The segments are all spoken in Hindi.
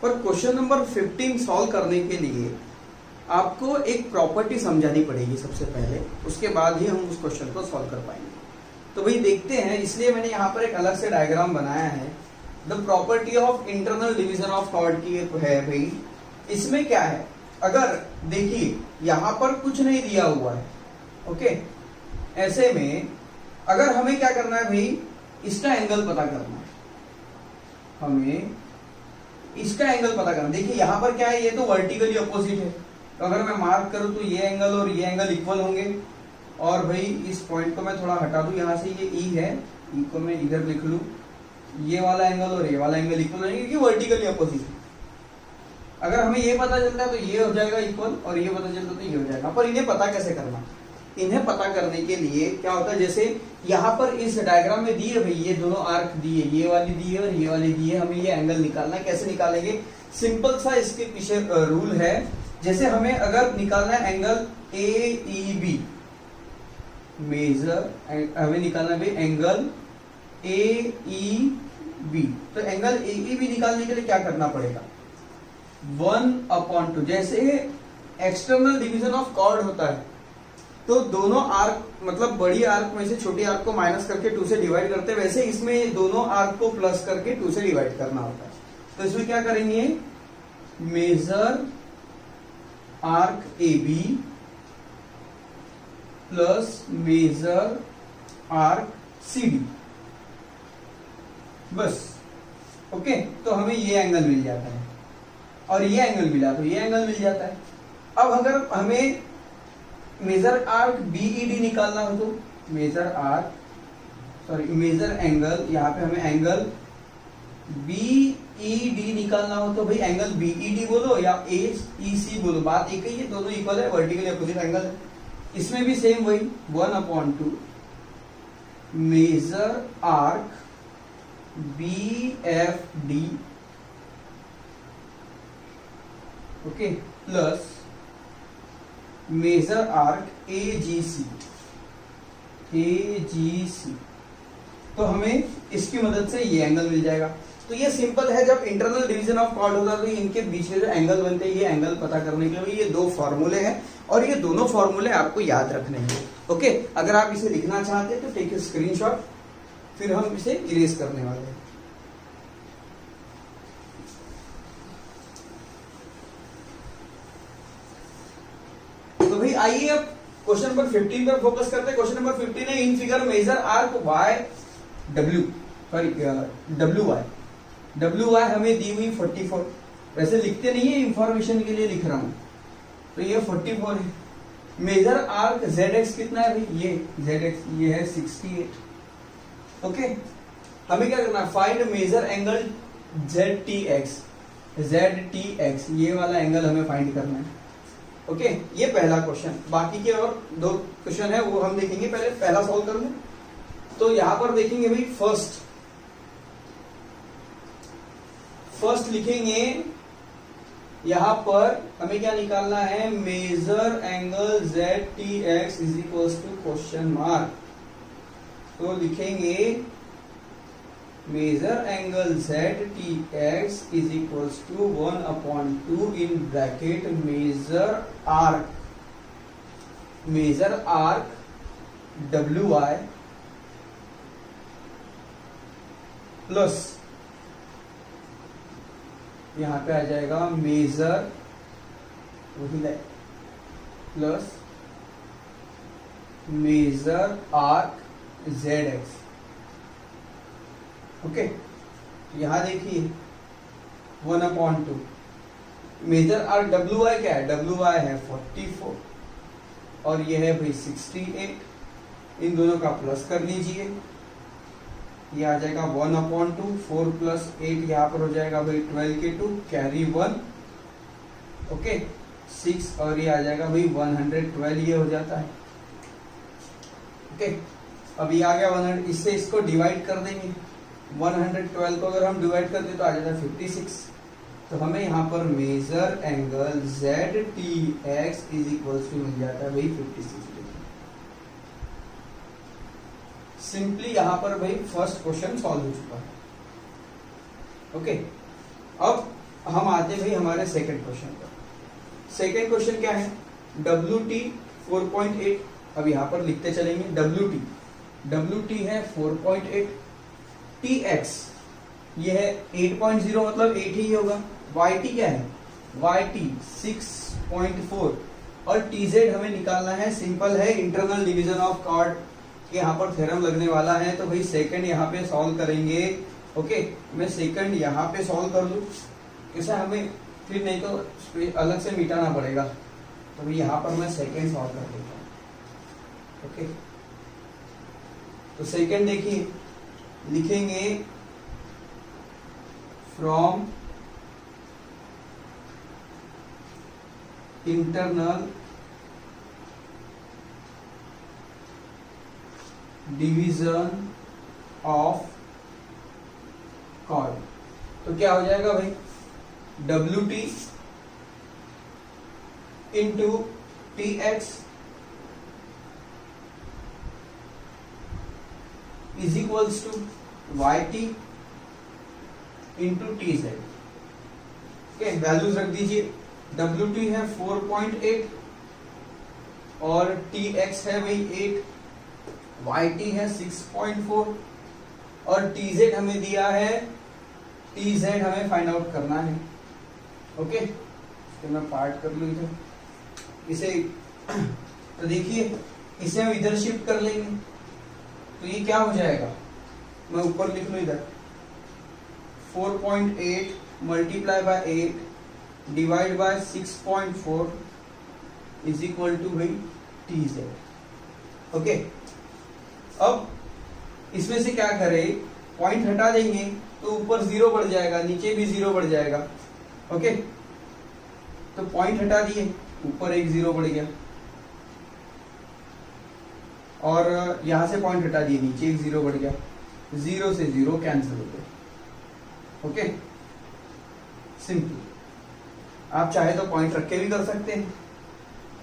पर क्वेश्चन नंबर 15 सॉल्व करने के लिए आपको एक प्रॉपर्टी समझानी पड़ेगी सबसे पहले, उसके बाद ही हम उस क्वेश्चन को सॉल्व कर पाएंगे। तो भाई देखते हैं, इसलिए मैंने यहाँ पर एक अलग से डायग्राम बनाया है। The property of internal division of chord की है भाई। इसमें क्या है, अगर देखिए यहाँ पर कुछ नहीं दिया हुआ है, ओके, ऐसे में अगर हमें क्या करना है भाई, इसका एंगल पता करना है, हमें इसका एंगल पता करना। देखिए यहाँ पर क्या है, ये तो वर्टिकली अपोजिट है, तो अगर मैं मार्क करूं तो ये एंगल और ये एंगल इक्वल होंगे। और भाई इस पॉइंट को मैं थोड़ा हटा दूं, यहाँ से ये ई है, ई को मैं इधर लिख लूं, ये वाला एंगल और ये वाला एंगल इक्वल होंगे क्योंकि वर्टिकली अपोजिट है। अगर हमें ये पता चलता है तो ये हो जाएगा इक्वल, और ये पता चलता है तो ये हो जाएगा। पर इन्हें पता कैसे करना, इन्हें पता करने के लिए क्या होता है, जैसे यहाँ पर इस डायग्राम में दी है भाई, ये दोनों आर्क दिए, ये वाली दी है और ये वाली दी है, हमें ये एंगल निकालना है। कैसे निकालेंगे, सिंपल सा इसके पीछे रूल है। जैसे हमें अगर निकालना है एंगल AEB, मेजर हमें निकालना है भाई एंगल AEB, तो एंगल AEB निकालने के लिए क्या करना पड़ेगा, 1/2। जैसे एक्सटर्नल डिवीजन ऑफ कॉर्ड होता है तो दोनों आर्क, मतलब बड़ी आर्क में से छोटी आर्क को माइनस करके 2 से डिवाइड करते हैं, वैसे इसमें दोनों आर्क को प्लस करके 2 से डिवाइड करना होता है। तो इसमें क्या करेंगे, major arc AB plus major arc CD, बस, ओके। तो हमें ये एंगल मिल जाता है और ये एंगल मिला तो ये एंगल मिल जाता है। अब अगर हमें मेजर आर्क BED निकालना हो तो मेजर एंगल, यहाँ पे हमें एंगल BED निकालना हो तो भाई एंगल BED बोलो या AEC बोलो, बात एक ही है, दोनों इक्वल है, वर्टिकली अपोजिट एंगल है। इसमें भी सेम वही 1/2 major arc BFD, okay, plus major arc AGC। तो हमें इसकी मदद से ये एंगल मिल जाएगा। तो ये सिंपल है, जब इंटरनल डिवीजन ऑफ कॉर्ड होता है तो इनके बीच में जो एंगल बनते हैं, ये एंगल पता करने के लिए ये 2 फॉर्मूले हैं और ये दोनों फॉर्मूले आपको याद रखने हैं, ओके। अगर आप इसे लिखना चाहते हैं तो टेक ए स्क्रीनशॉट, फिर हम इसे इरेज करने वाले हैं। तो भाई आइए अब क्वेश्चन नंबर 15 पर फोकस करते हैं। क्वेश्चन नंबर 15 है, in figure major arc WY हमें दी हुई 44, वैसे लिखते नहीं है, इंफॉर्मेशन के लिए लिख रहा हूं, तो ये 44 है। मेजर आर्क ZX कितना है भाई, ये ZX ये है 68, ओके। हमें क्या करना है, फाइंड मेजर एंगल ZTX, ये वाला एंगल हमें फाइंड करना है, ओके। ये पहला क्वेश्चन, बाकी के और 2 क्वेश्चन है वो हम देखेंगे, पहले पहला सॉल्व कर लें। तो यहां पर देखेंगे भाई, फर्स्ट लिखेंगे, यहां पर हमें क्या निकालना है, major angle ZTX is equal to question mark. तो लिखेंगे major angle ZTX is equal to 1/2 in bracket major arc WY plus यहां पे आ जाएगा major plus major arc ZX, okay. यहां देखिए 1/2 मेजर आर्क WY क्या है, WY है 44 और ये है भाई 68, इन दोनों का प्लस कर लीजिए, ये आ जाएगा 1/2, 4 + 8 यहाँ पर हो जाएगा भाई 12 के 2 कैरी 1, ओके, 6 और ये आ जाएगा भाई 112, ये हो जाता है, ओके। अब ये आ गया 100, इससे इसको डिवाइड कर देंगे, 112 को अगर हम डिवाइड करते तो आ जाता है 56। तो हमें यहाँ पर major angle ZTX is equal to मिल जाता है भाई 56 डिग्री। सिंपली यहाँ पर भाई फर्स्ट क्वेश्चन सॉल्व हो चुका है, ओके। अब हम आते हैं भाई हमारे सेकंड क्वेश्चन पर। सेकंड क्वेश्चन क्या है, WT 4.8। अब यहाँ पर लिखते चलेंगे WT है 4.8, TX ये है 8.0 मतलब 8 ही होगा, YT क्या है, YT 6.4 और TZ हमें निकालना है, सिंपल है, इंटरनल डिवीजन ऑफ कॉर्ड के यहाँ पर थ्योरम लगने वाला है। तो भाई सेकंड यहाँ पे सॉल्व करेंगे। ओके, मैं सेकंड यहाँ पे सॉल्व कर लूँ, कैसा, हमें फिर नहीं तो अलग से मिटाना पड़ेगा। तो भाई यहाँ पर मैं सेकंड सॉल्व कर देता हूँ। ओके, तो सेकंड देखिए, लिखेंगे from internal division of chord. तो क्या हो जाएगा भाई, WT into TX is equals to YT into TZ। Okay, values रख दीजिए। WT है 4.8 और TX है भाई 8, YT है 6.4 और TZ हमें दिया है, TZ हमें फाइंड आउट करना है। ओके, तो मैं पार्ट कर लूँ इधर इसे। तो देखिए, इसे हम इधर शिफ्ट कर लेंगे, तो ये क्या हो जाएगा, मैं ऊपर लिख लूँ इधर 4.8 multiply by 8 divide by 6.4 is equal to भाई TZ। ओके, अब इसमें से क्या करें, पॉइंट हटा देंगे तो ऊपर 0 बढ़ जाएगा, नीचे भी 0 बढ़ जाएगा। ओके, तो पॉइंट हटा दिए, ऊपर एक 0 बढ़ गया और यहां से पॉइंट हटा दिए, नीचे एक 0 बढ़ गया, 0 से 0 कैंसिल हो गया। ओके, सिंपल, आप चाहे तो पॉइंट रख के भी कर सकते हैं।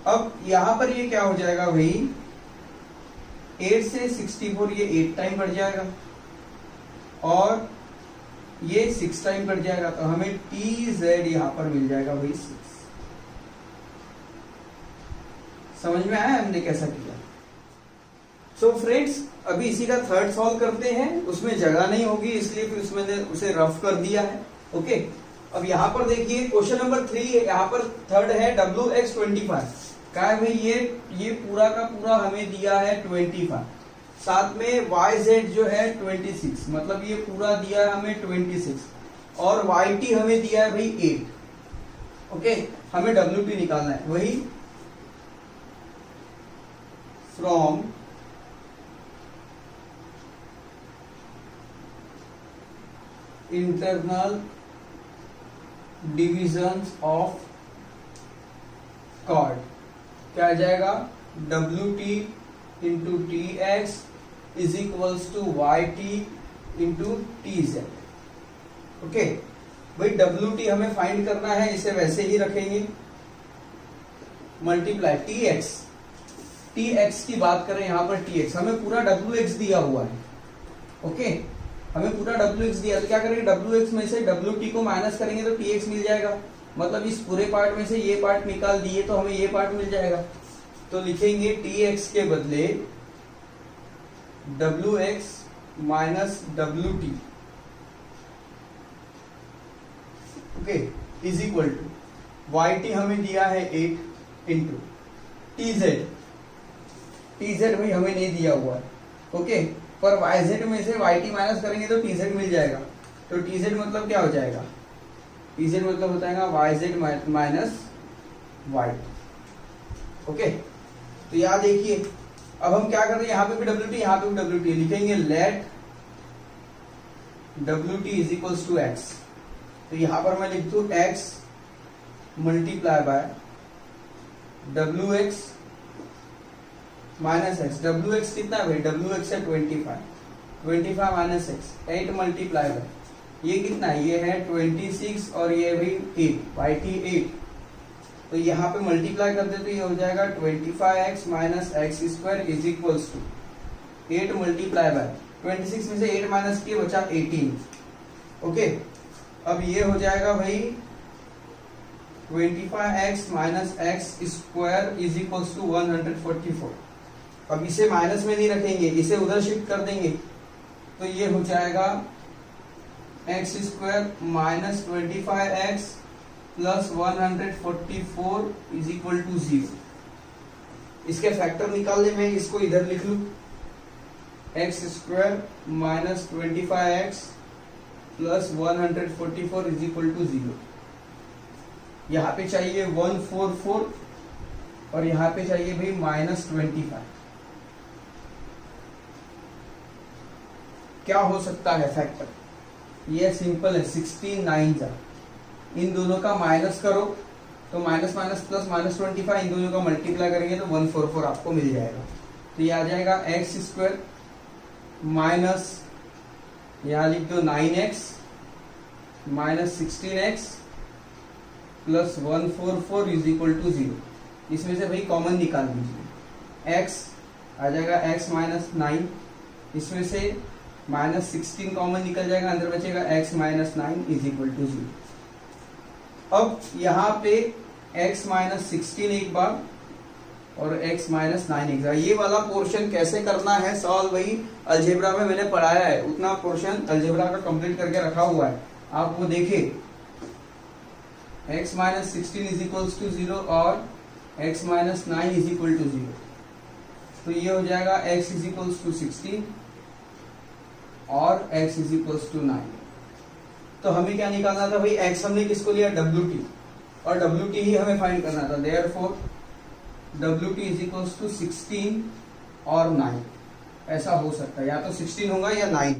अब यहां पर ये क्या हो जाएगा भाई, 8 से 64 ये 8 टाइम बढ़ जाएगा और ये 6 टाइम बढ़ जाएगा, तो हमें TZ यहां पर मिल जाएगा भाई 6। समझ में आया हमने कैसा किया। सो फ्रेंड्स, अभी इसी का थर्ड सॉल्व करते हैं, उसमें जगह नहीं होगी इसलिए फिर उसमें उसे रफ कर दिया है। ओके, अब यहाँ पर देखिए क्वेश्चन नंबर 3 यहाँ पर थर्ड है WX 25 का है भाई, ये पूरा का पूरा हमें दिया है 25, साथ में YZ जो है 26, मतलब ये पूरा दिया है हमें 26 और YT हमें दिया है भाई 8। ओके, हमें WT निकालना है, वही from internal divisions of chord क्या आ जाएगा, WT into TX is equals to YT into TZ। Okay भाई, WT हमें फाइंड करना है, इसे वैसे ही रखेंगे, मल्टीप्लाई TX की बात करें, यहां पर TX हमें पूरा WX दिया हुआ है। ओके, हमें पूरा WX दिया, तो क्या करेंगे, WX में से WT को माइनस करेंगे तो TX मिल जाएगा, मतलब इस पूरे पार्ट में से ये पार्ट निकाल दिए तो हमें ये पार्ट मिल जाएगा। तो लिखेंगे TX के बदले WX minus WT, okay, is equal to YT हमें दिया है 8 इंटू TZ भाई हमें नहीं दिया हुआ है। ओके, पर YZ में से YT माइनस करेंगे तो TZ मिल जाएगा, तो TZ मतलब क्या हो जाएगा, TZ मतलब होता है YZ माइनस YT। ओके, तो यहाँ देखिए, अब हम क्या कर रहे हैं, यहाँ पे भी WT, यहाँ पे भी WT, लिखेंगे let WT is equals to X। तो यहाँ पर मैं लिख दूं X multiply by WX minus X। WX कितना है भाई, WX है 25 माइनस X, 8 मल्टीप्लाई बाय ये कितना है, ये है 26 और ये भी 8, YT 8। तो यहाँ पे मल्टीप्लाई कर दे तो ये हो जाएगा 25x minus x square is equals to 8 multiply by 26 में से 8 माइनस किए बचा 18। ओके, अब ये हो जाएगा भाई 25x minus x square is equal to 144। अब इसे माइनस में नहीं रखेंगे, इसे उधर शिफ्ट कर देंगे, तो ये हो जाएगा x square minus 25x plus 144 is equal to 0। इसके फैक्टर निकालने में इसको इधर लिख लूं, x square minus 25x plus 144 is equal to 0। यहाँ पे चाहिए 144 और यहाँ पे चाहिए भाई माइनस 25। क्या हो सकता है फैक्टर? ये सिंपल है, 16 9 जा, इन दोनों का माइनस करो तो माइनस माइनस प्लस माइनस 25, इन दोनों का मल्टीप्लाई करेंगे तो 144 आपको मिल जाएगा। तो ये आ जाएगा एक्स स्क्वायर माइनस, यहाँ लिख दो 9x minus 16x plus 144 is equal to 0। इसमें से भाई कॉमन निकाल दीजिए, x आ जाएगा x माइनस 9, इसमें से माइनस 16 कॉमन निकल जाएगा, अंदर बचेगा x minus 9 is equal to 0। अब यहाँ पे x माइनस 16 एक बार और x माइनस 9 एक बार। ये वाला पोर्शन कैसे करना है सॉल्व, वही अलजेब्रा में मैंने पढ़ाया है, उतना पोर्शन अलजेब्रा का कंप्लीट करके रखा हुआ है, आप वो देखें। x minus 16 is equal to 0 और x minus 9 is equal to 0। तो ये हो जाएगा x इज इक्वल टू 16 और x इज इक्वल टू 9। तो हमें क्या निकालना था भाई, x हमने किसको लिया, WT, और WT ही हमें फाइंड करना था। Therefore WT is equal to 16 और 9, ऐसा हो सकता है, या तो 16 होगा या 9।